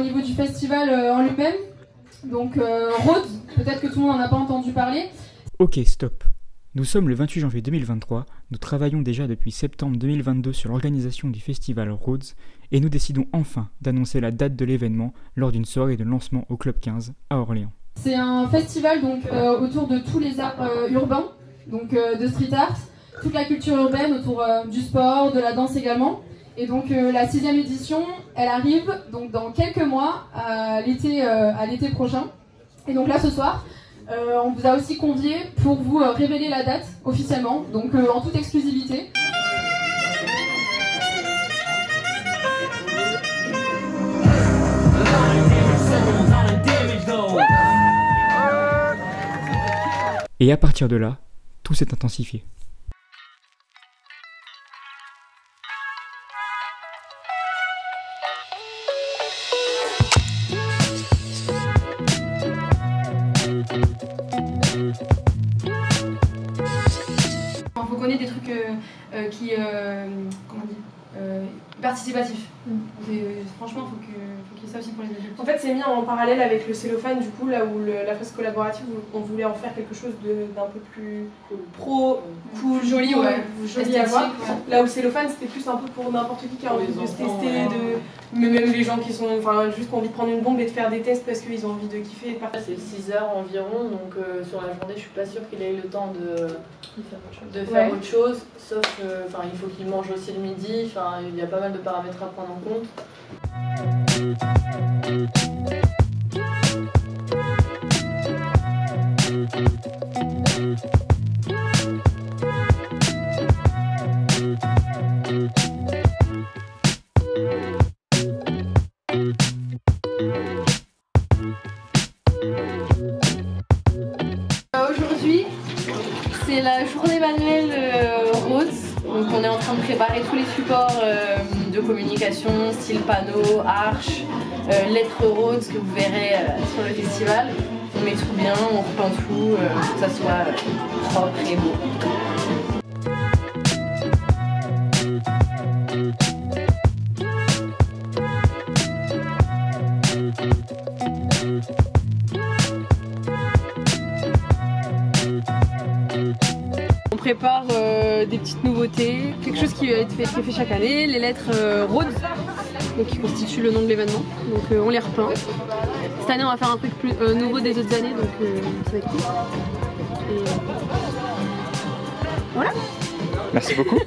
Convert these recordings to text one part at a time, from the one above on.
Au niveau du festival en lui-même, donc Rhodes, peut-être que tout le monde n'en a pas entendu parler. Ok, stop. Nous sommes le 28 janvier 2023, nous travaillons déjà depuis septembre 2022 sur l'organisation du festival Rhodes et nous décidons enfin d'annoncer la date de l'événement lors d'une soirée de lancement au Club 15 à Orléans. C'est un festival donc, autour de tous les arts urbains, donc de street art, toute la culture urbaine autour du sport, de la danse également. Et donc la 6e édition, elle arrive donc dans quelques mois à l'été prochain. Et donc là ce soir, on vous a aussi convié pour vous révéler la date officiellement, donc en toute exclusivité. Et à partir de là, tout s'est intensifié. Il faut connaître des trucs comment on dit, participatifs. Franchement, il faut qu'il y ait ça aussi pour les adultes. En fait, c'est mis en parallèle avec le cellophane, du coup, là où la fresque collaborative, on voulait en faire quelque chose d'un peu plus pro, cool, joli, joli à voir. Ouais. Là où le cellophane, c'était plus un peu pour n'importe qui a envie de se tester, mais même les gens qui sont, juste qui ont envie de prendre une bombe et de faire des tests parce qu'ils ont envie de kiffer. C'est 6 heures environ, donc sur la journée, je suis pas sûre qu'il ait le temps de faire autre chose, sauf il faut qu'il mange aussi le midi, il y a pas mal de paramètres à prendre en compte. Aujourd'hui, c'est la journée manuelle Rhodes. Donc on est en train de préparer tous les supports de communication, style panneaux, arches, lettres Rhodes que vous verrez sur le festival. On met tout bien, on repeint tout, pour que ça soit propre et beau. On prépare des petites nouveautés, quelque chose qui est fait chaque année, les lettres Rhodes, donc qui constituent le nom de l'événement. Donc on les repeint. Cette année on va faire un truc plus nouveau des autres années, donc ça va être cool. Et voilà. Merci beaucoup.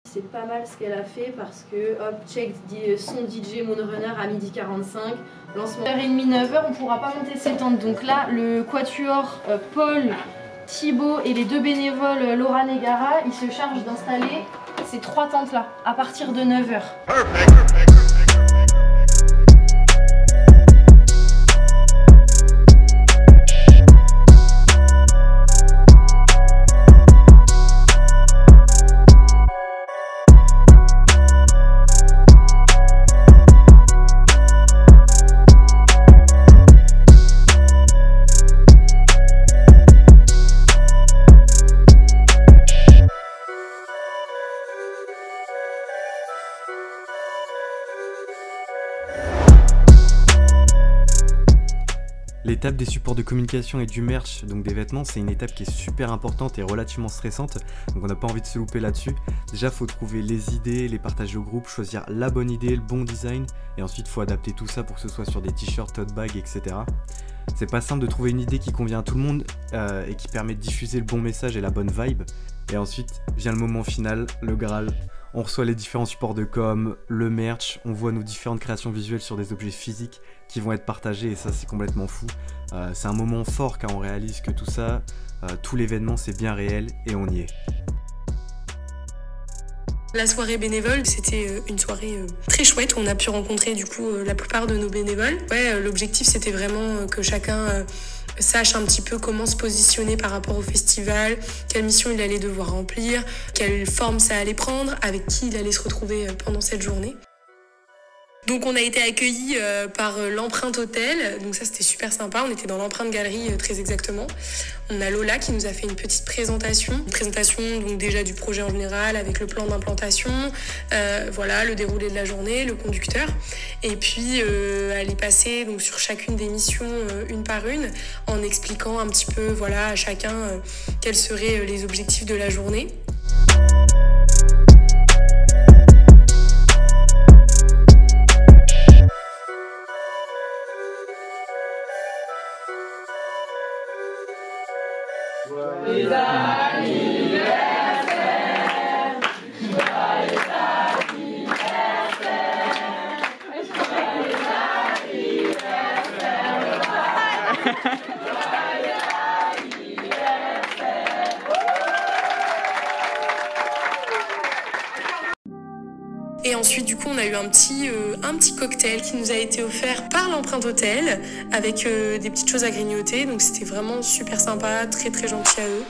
C'est pas mal ce qu'elle a fait parce que hop, check son DJ Moonrunner à 12h45, lancement 8h30, 9h, on pourra pas monter ses tentes. Donc là, le quatuor Paul, Thibaut et les 2 bénévoles Laura Negara, ils se chargent d'installer ces 3 tentes là à partir de 9h. L'étape des supports de communication et du merch, donc des vêtements, c'est une étape qui est super importante et relativement stressante, donc on n'a pas envie de se louper là-dessus. Déjà, faut trouver les idées, les partager au groupe, choisir la bonne idée, le bon design, et ensuite faut adapter tout ça pour que ce soit sur des t-shirts, tote bags, etc. C'est pas simple de trouver une idée qui convient à tout le monde et qui permet de diffuser le bon message et la bonne vibe. Et ensuite vient le moment final, le Graal. On reçoit les différents supports de com, le merch, on voit nos différentes créations visuelles sur des objets physiques qui vont être partagés et ça c'est complètement fou. C'est un moment fort car on réalise que tout ça, tout l'événement c'est bien réel et on y est. La soirée bénévole, c'était une soirée très chouette où on a pu rencontrer du coup la plupart de nos bénévoles. Ouais, l'objectif c'était vraiment que chacun sache un petit peu comment se positionner par rapport au festival, quelle mission il allait devoir remplir, quelle forme ça allait prendre, avec qui il allait se retrouver pendant cette journée. Donc on a été accueillis par l'Empreinte Hôtel, donc ça c'était super sympa, on était dans l'Empreinte Galerie très exactement. On a Lola qui nous a fait une petite présentation, donc déjà du projet en général avec le plan d'implantation, voilà, le déroulé de la journée, le conducteur. Et puis elle est passée donc, sur chacune des missions une par une en expliquant un petit peu voilà, à chacun quels seraient les objectifs de la journée. Les anniversaires, joyeux Et ensuite, du coup, on a eu un petit cocktail qui nous a été offert par l'Empreinte Hôtel avec des petites choses à grignoter. Donc c'était vraiment super sympa, très très gentil à eux.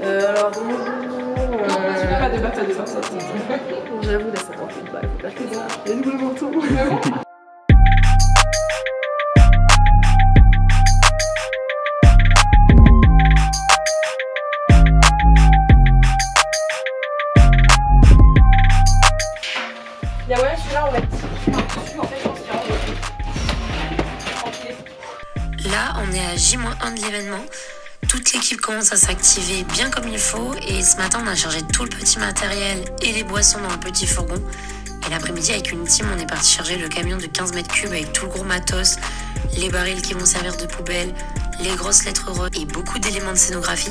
Alors bonjour. Tu peux pas débattre de ça. J'avoue, là, ça t'en pas. Faut pas faire ça. Il y a le manteau. Il y a moyen celui-là, on va être dessus. En fait, je pense qu'il y a un Là, on est à J-1 de l'événement. Toute l'équipe commence à s'activer bien comme il faut et ce matin on a chargé tout le petit matériel et les boissons dans le petit fourgon et l'après-midi avec une team on est parti charger le camion de 15 mètres cubes avec tout le gros matos, les barils qui vont servir de poubelle, les grosses lettres roses et beaucoup d'éléments de scénographie.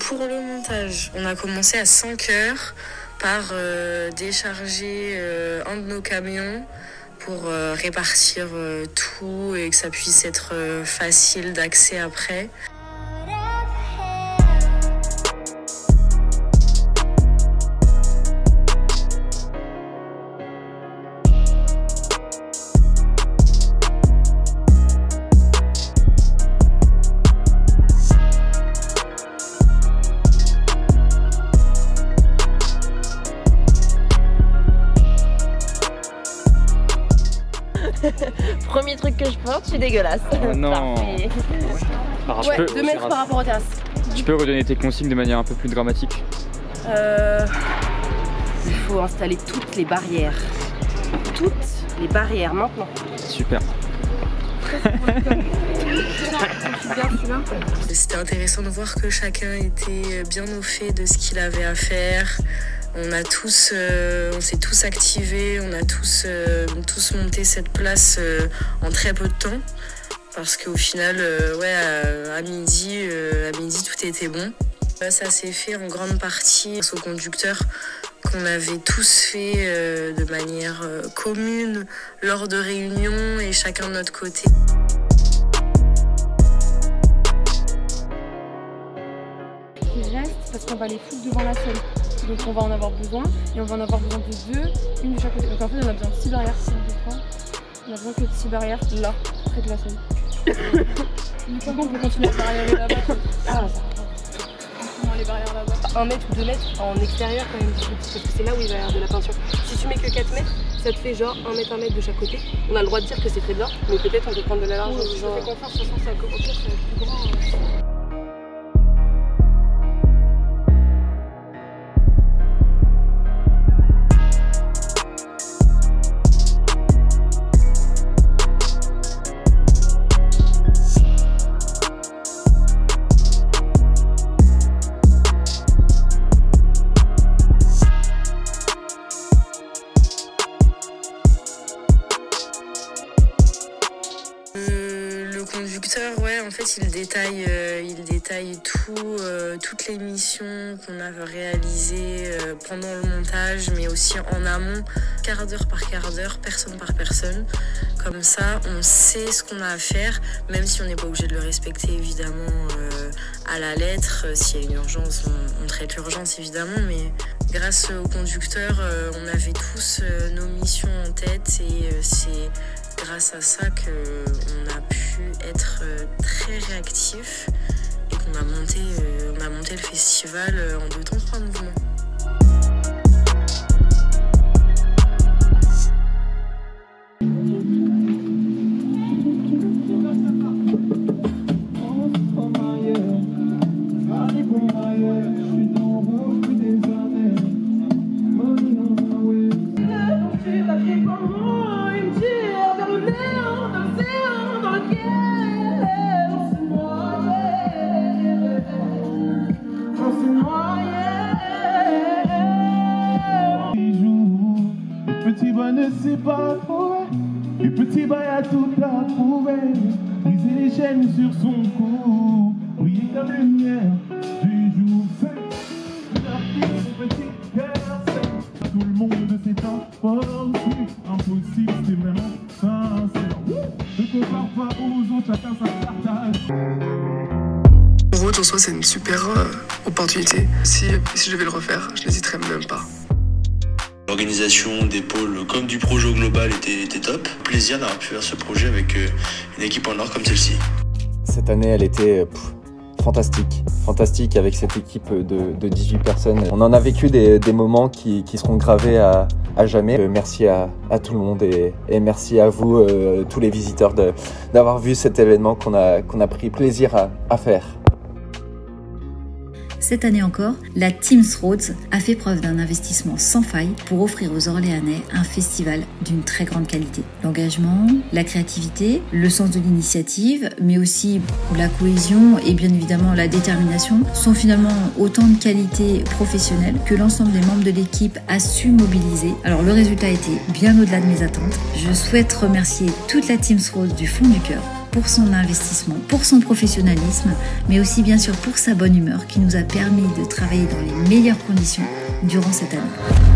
Pour le montage, on a commencé à 5 heures par décharger un de nos camions pour répartir tout et que ça puisse être facile d'accès après. Premier truc que je porte, je suis dégueulasse. Oh non. Alors, Ouais, 2 mètres par rapport aux terrasses. Tu peux redonner tes consignes de manière un peu plus dramatique? Il faut installer toutes les barrières. Toutes les barrières maintenant. Super. C'était intéressant de voir que chacun était bien au fait de ce qu'il avait à faire. On s'est tous activés, on a tous monté cette place en très peu de temps. Parce qu'au final, à midi, tout était bon. Ça s'est fait en grande partie grâce au conducteur qu'on avait tous fait de manière commune lors de réunions et chacun de notre côté. Qui reste parce qu'on va les foutre devant la scène. Donc on va en avoir besoin et on va en avoir besoin de 2, une de chaque côté. Donc en fait on a besoin de 6 barrières, 1, 2, 3. On a besoin que de 6 barrières là, près de la scène. Par contre, on peut continuer à barriérer là-bas. Ah, ça. Les barrières là-bas. 1 mètre ou 2 mètres en extérieur quand même, parce que c'est là où il va y avoir de la peinture. Si tu mets que 4 mètres, ça te fait genre 1 mètre de chaque côté. On a le droit de dire que c'est très bien, mais peut-être on peut prendre de la largeur. Je fais confiance, de toute façon, c'est plus grand. Le conducteur, ouais, en fait, il détaille toutes les missions qu'on a réalisées pendant le montage, mais aussi en amont, quart d'heure par quart d'heure, personne par personne. Comme ça, on sait ce qu'on a à faire, même si on n'est pas obligé de le respecter, évidemment, à la lettre. S'il y a une urgence, on traite l'urgence, évidemment, mais grâce au conducteur, on avait tous nos missions en tête et c'est grâce à ça qu'on a pu être très réactif et qu'on a monté le festival en 2 temps 3 mouvements. Petit boy ne sait pas trouver, et petit boy a tout à prouver. Briser les chaînes sur son cou, briller comme lumière du jour. C'est un petit cœur sec. Tout le monde s'est emporté, impossible, c'est vraiment sincère. Ne compare pas aux autres, chacun sa partage. Rhodes en soi, c'est une super opportunité. Si je devais le refaire, je n'hésiterais même pas. L'organisation des pôles comme du projet au global était top. Plaisir d'avoir pu faire ce projet avec une équipe en or comme celle-ci. Cette année, elle était fantastique avec cette équipe de 18 personnes. On en a vécu des moments qui seront gravés à jamais. Merci à tout le monde et merci à vous, tous les visiteurs, d'avoir vu cet événement qu'on a pris plaisir à faire. Cette année encore, la Teams Rhodes a fait preuve d'un investissement sans faille pour offrir aux Orléanais un festival d'une très grande qualité. L'engagement, la créativité, le sens de l'initiative, mais aussi la cohésion et bien évidemment la détermination sont finalement autant de qualités professionnelles que l'ensemble des membres de l'équipe a su mobiliser. Alors le résultat a été bien au-delà de mes attentes. Je souhaite remercier toute la Teams Rhodes du fond du cœur pour son investissement, pour son professionnalisme, mais aussi bien sûr pour sa bonne humeur qui nous a permis de travailler dans les meilleures conditions durant cette année.